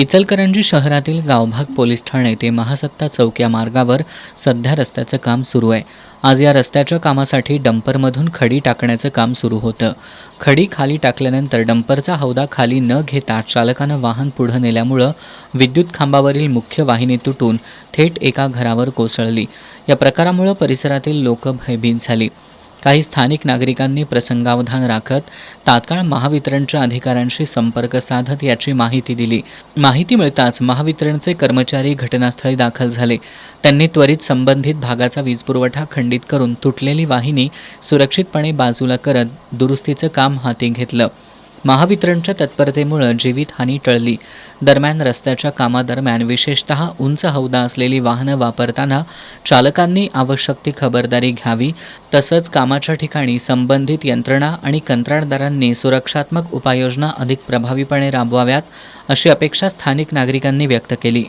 इचलकरंजी शहरातील गावभाग पोलीस ठाणे ते महासत्ता चौक या मार्गावर सध्या रस्त्याचं काम सुरू आहे। आज या रस्त्याच्या कामासाठी डंपरमधून खडी टाकण्याचं काम सुरू होतं। खडी खाली टाकल्यानंतर डंपरचा हौदा खाली न घेता चालकानं वाहन पुढे नेल्यामुळं विद्युत खांबावरील मुख्य वाहिनी तुटून थेट एका घरावर कोसळली। या प्रकारामुळं परिसरातील लोक भयभीत झाली। काही स्थानिक नागरिकांनी प्रसंगावधान राखत तात्काळ महावितरणच्या अधिकाऱ्यांशी संपर्क साधत याची माहिती दिली। माहिती मिळताच महावितरणचे कर्मचारी घटनास्थळी दाखल झाले। त्यांनी त्वरित संबंधित भागाचा वीजपुरवठा खंडित करून तुटलेली वाहिनी सुरक्षितपणे बाजूला करत दुरुस्तीचं काम हाती घेतलं। महावितरणच्या तत्परतेमुळे जीवितहानी टळली। दरम्यान रस्त्याच्या कामादरम्यान विशेषतः उंच हौदा असलेली वाहनं वापरताना चालकांनी आवश्यक ती खबरदारी घ्यावी। तसंच कामाच्या ठिकाणी संबंधित यंत्रणा आणि कंत्राटदारांनी सुरक्षात्मक उपाययोजना अधिक प्रभावीपणे राबवाव्यात अशी अपेक्षा स्थानिक नागरिकांनी व्यक्त केली।